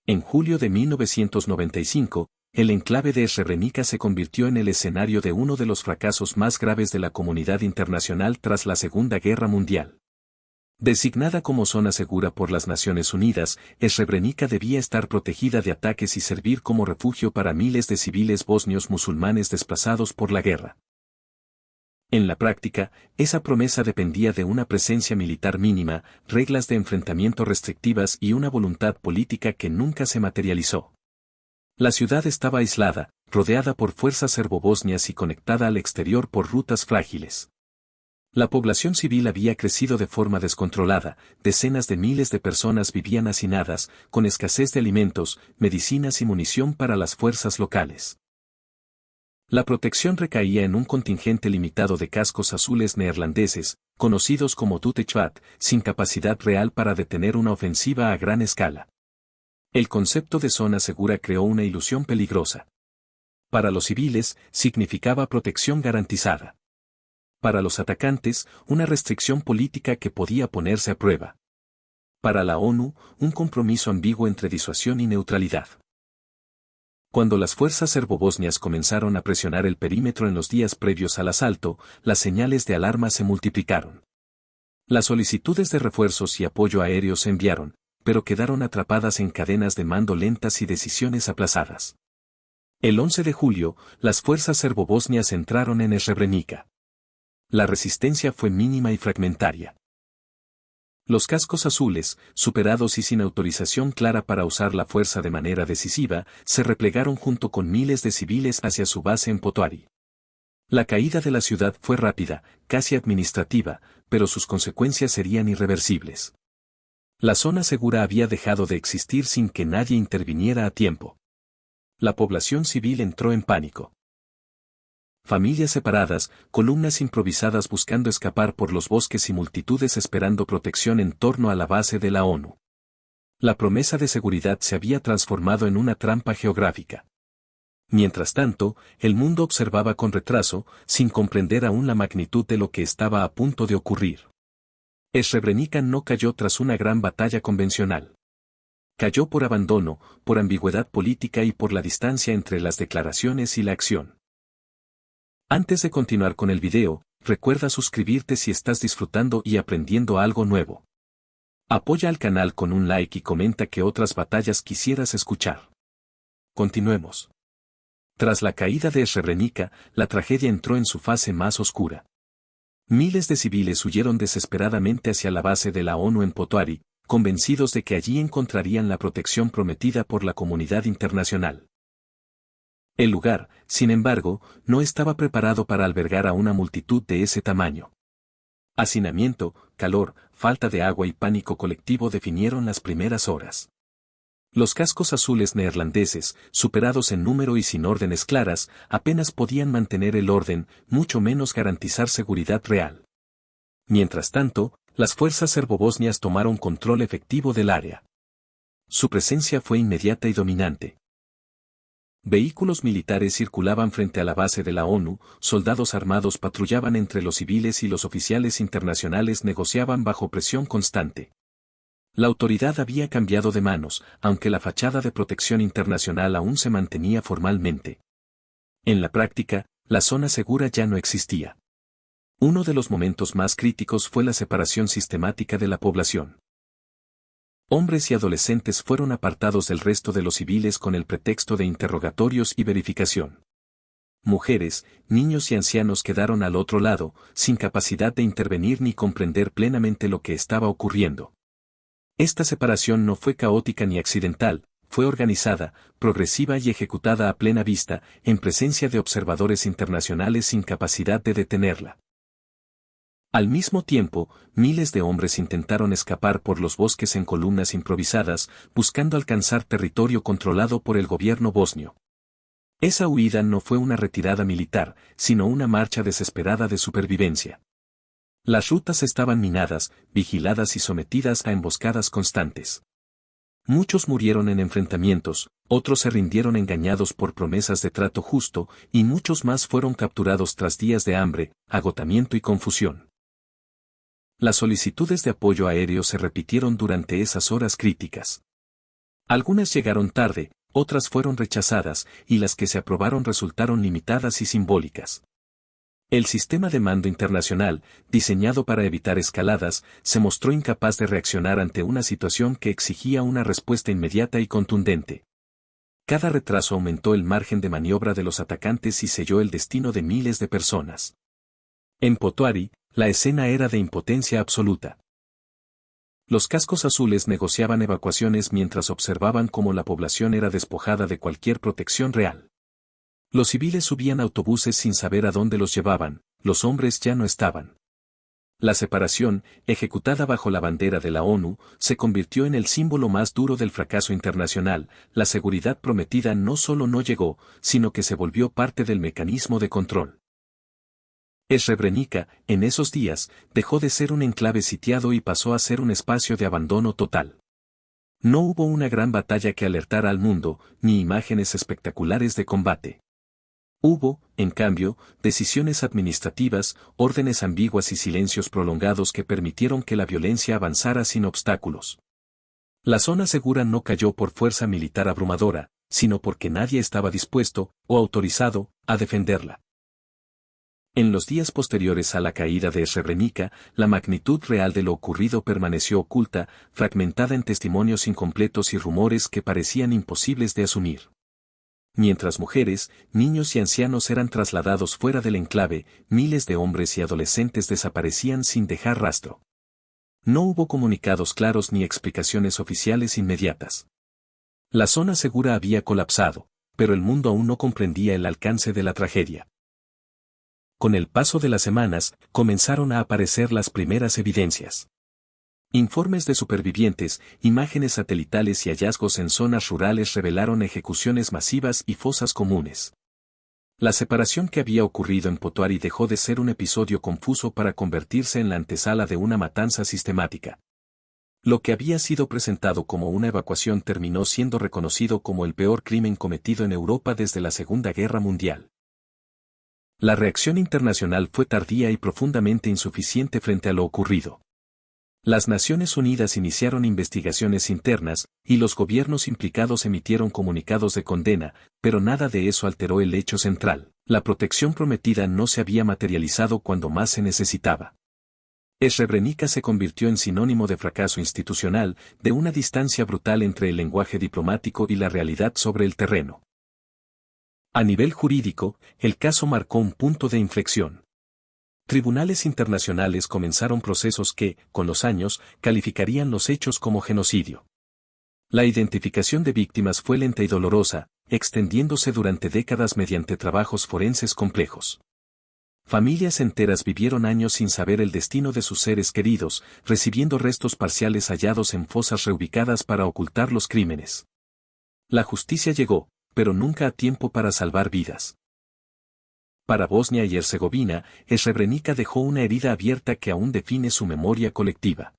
En julio de 1995, el enclave de Srebrenica se convirtió en el escenario de uno de los fracasos más graves de la comunidad internacional tras la Segunda Guerra Mundial. Designada como zona segura por las Naciones Unidas, Srebrenica debía estar protegida de ataques y servir como refugio para miles de civiles bosnios musulmanes desplazados por la guerra. En la práctica, esa promesa dependía de una presencia militar mínima, reglas de enfrentamiento restrictivas y una voluntad política que nunca se materializó. La ciudad estaba aislada, rodeada por fuerzas serbobosnias y conectada al exterior por rutas frágiles. La población civil había crecido de forma descontrolada, decenas de miles de personas vivían hacinadas, con escasez de alimentos, medicinas y munición para las fuerzas locales. La protección recaía en un contingente limitado de cascos azules neerlandeses, conocidos como Tutechvat, sin capacidad real para detener una ofensiva a gran escala. El concepto de zona segura creó una ilusión peligrosa. Para los civiles, significaba protección garantizada. Para los atacantes, una restricción política que podía ponerse a prueba. Para la ONU, un compromiso ambiguo entre disuasión y neutralidad. Cuando las fuerzas serbobosnias comenzaron a presionar el perímetro en los días previos al asalto, las señales de alarma se multiplicaron. Las solicitudes de refuerzos y apoyo aéreo se enviaron, pero quedaron atrapadas en cadenas de mando lentas y decisiones aplazadas. El 11 de julio, las fuerzas serbobosnias entraron en Srebrenica. La resistencia fue mínima y fragmentaria. Los cascos azules, superados y sin autorización clara para usar la fuerza de manera decisiva, se replegaron junto con miles de civiles hacia su base en Potoari. La caída de la ciudad fue rápida, casi administrativa, pero sus consecuencias serían irreversibles. La zona segura había dejado de existir sin que nadie interviniera a tiempo. La población civil entró en pánico. Familias separadas, columnas improvisadas buscando escapar por los bosques y multitudes esperando protección en torno a la base de la ONU. La promesa de seguridad se había transformado en una trampa geográfica. Mientras tanto, el mundo observaba con retraso, sin comprender aún la magnitud de lo que estaba a punto de ocurrir. Srebrenica no cayó tras una gran batalla convencional. Cayó por abandono, por ambigüedad política y por la distancia entre las declaraciones y la acción. Antes de continuar con el video, recuerda suscribirte si estás disfrutando y aprendiendo algo nuevo. Apoya al canal con un like y comenta qué otras batallas quisieras escuchar. Continuemos. Tras la caída de Srebrenica, la tragedia entró en su fase más oscura. Miles de civiles huyeron desesperadamente hacia la base de la ONU en Potoari, convencidos de que allí encontrarían la protección prometida por la comunidad internacional. El lugar, sin embargo, no estaba preparado para albergar a una multitud de ese tamaño. Hacinamiento, calor, falta de agua y pánico colectivo definieron las primeras horas. Los cascos azules neerlandeses, superados en número y sin órdenes claras, apenas podían mantener el orden, mucho menos garantizar seguridad real. Mientras tanto, las fuerzas serbobosnias tomaron control efectivo del área. Su presencia fue inmediata y dominante. Vehículos militares circulaban frente a la base de la ONU, soldados armados patrullaban entre los civiles y los oficiales internacionales negociaban bajo presión constante. La autoridad había cambiado de manos, aunque la fachada de protección internacional aún se mantenía formalmente. En la práctica, la zona segura ya no existía. Uno de los momentos más críticos fue la separación sistemática de la población. Hombres y adolescentes fueron apartados del resto de los civiles con el pretexto de interrogatorios y verificación. Mujeres, niños y ancianos quedaron al otro lado, sin capacidad de intervenir ni comprender plenamente lo que estaba ocurriendo. Esta separación no fue caótica ni accidental, fue organizada, progresiva y ejecutada a plena vista, en presencia de observadores internacionales sin capacidad de detenerla. Al mismo tiempo, miles de hombres intentaron escapar por los bosques en columnas improvisadas, buscando alcanzar territorio controlado por el gobierno bosnio. Esa huida no fue una retirada militar, sino una marcha desesperada de supervivencia. Las rutas estaban minadas, vigiladas y sometidas a emboscadas constantes. Muchos murieron en enfrentamientos, otros se rindieron engañados por promesas de trato justo, y muchos más fueron capturados tras días de hambre, agotamiento y confusión. Las solicitudes de apoyo aéreo se repitieron durante esas horas críticas. Algunas llegaron tarde, otras fueron rechazadas, y las que se aprobaron resultaron limitadas y simbólicas. El sistema de mando internacional, diseñado para evitar escaladas, se mostró incapaz de reaccionar ante una situación que exigía una respuesta inmediata y contundente. Cada retraso aumentó el margen de maniobra de los atacantes y selló el destino de miles de personas. En Potoari, la escena era de impotencia absoluta. Los cascos azules negociaban evacuaciones mientras observaban cómo la población era despojada de cualquier protección real. Los civiles subían autobuses sin saber a dónde los llevaban, los hombres ya no estaban. La separación, ejecutada bajo la bandera de la ONU, se convirtió en el símbolo más duro del fracaso internacional. La seguridad prometida no solo no llegó, sino que se volvió parte del mecanismo de control. Srebrenica, en esos días, dejó de ser un enclave sitiado y pasó a ser un espacio de abandono total. No hubo una gran batalla que alertara al mundo, ni imágenes espectaculares de combate. Hubo, en cambio, decisiones administrativas, órdenes ambiguas y silencios prolongados que permitieron que la violencia avanzara sin obstáculos. La zona segura no cayó por fuerza militar abrumadora, sino porque nadie estaba dispuesto, o autorizado, a defenderla. En los días posteriores a la caída de Srebrenica, la magnitud real de lo ocurrido permaneció oculta, fragmentada en testimonios incompletos y rumores que parecían imposibles de asumir. Mientras mujeres, niños y ancianos eran trasladados fuera del enclave, miles de hombres y adolescentes desaparecían sin dejar rastro. No hubo comunicados claros ni explicaciones oficiales inmediatas. La zona segura había colapsado, pero el mundo aún no comprendía el alcance de la tragedia. Con el paso de las semanas, comenzaron a aparecer las primeras evidencias. Informes de supervivientes, imágenes satelitales y hallazgos en zonas rurales revelaron ejecuciones masivas y fosas comunes. La separación que había ocurrido en Potoari dejó de ser un episodio confuso para convertirse en la antesala de una matanza sistemática. Lo que había sido presentado como una evacuación terminó siendo reconocido como el peor crimen cometido en Europa desde la Segunda Guerra Mundial. La reacción internacional fue tardía y profundamente insuficiente frente a lo ocurrido. Las Naciones Unidas iniciaron investigaciones internas, y los gobiernos implicados emitieron comunicados de condena, pero nada de eso alteró el hecho central: la protección prometida no se había materializado cuando más se necesitaba. Srebrenica se convirtió en sinónimo de fracaso institucional, de una distancia brutal entre el lenguaje diplomático y la realidad sobre el terreno. A nivel jurídico, el caso marcó un punto de inflexión. Tribunales internacionales comenzaron procesos que, con los años, calificarían los hechos como genocidio. La identificación de víctimas fue lenta y dolorosa, extendiéndose durante décadas mediante trabajos forenses complejos. Familias enteras vivieron años sin saber el destino de sus seres queridos, recibiendo restos parciales hallados en fosas reubicadas para ocultar los crímenes. La justicia llegó, pero nunca a tiempo para salvar vidas. Para Bosnia y Herzegovina, Srebrenica dejó una herida abierta que aún define su memoria colectiva.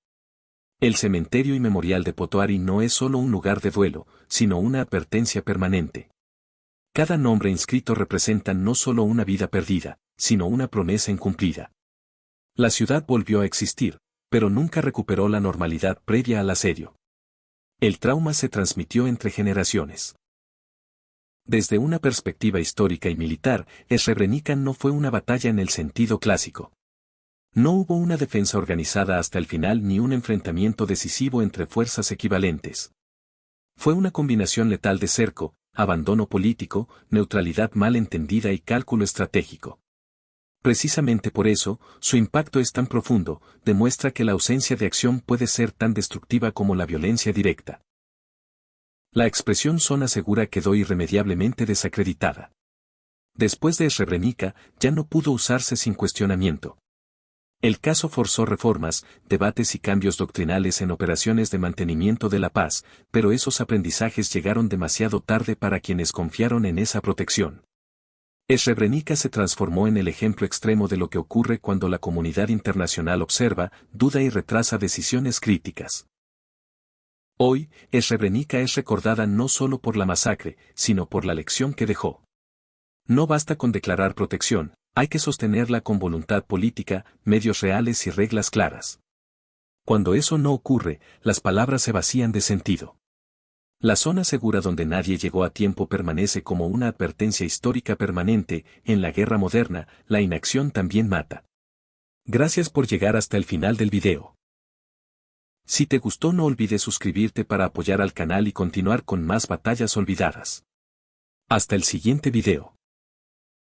El cementerio y memorial de Potoari no es solo un lugar de duelo, sino una advertencia permanente. Cada nombre inscrito representa no solo una vida perdida, sino una promesa incumplida. La ciudad volvió a existir, pero nunca recuperó la normalidad previa al asedio. El trauma se transmitió entre generaciones. Desde una perspectiva histórica y militar, Srebrenica no fue una batalla en el sentido clásico. No hubo una defensa organizada hasta el final ni un enfrentamiento decisivo entre fuerzas equivalentes. Fue una combinación letal de cerco, abandono político, neutralidad mal entendida y cálculo estratégico. Precisamente por eso, su impacto es tan profundo, demuestra que la ausencia de acción puede ser tan destructiva como la violencia directa. La expresión zona segura quedó irremediablemente desacreditada. Después de Srebrenica, ya no pudo usarse sin cuestionamiento. El caso forzó reformas, debates y cambios doctrinales en operaciones de mantenimiento de la paz, pero esos aprendizajes llegaron demasiado tarde para quienes confiaron en esa protección. Srebrenica se transformó en el ejemplo extremo de lo que ocurre cuando la comunidad internacional observa, duda y retrasa decisiones críticas. Hoy, Srebrenica es recordada no solo por la masacre, sino por la lección que dejó. No basta con declarar protección, hay que sostenerla con voluntad política, medios reales y reglas claras. Cuando eso no ocurre, las palabras se vacían de sentido. La zona segura donde nadie llegó a tiempo permanece como una advertencia histórica permanente. En la guerra moderna, la inacción también mata. Gracias por llegar hasta el final del video. Si te gustó, no olvides suscribirte para apoyar al canal y continuar con más batallas olvidadas. Hasta el siguiente video.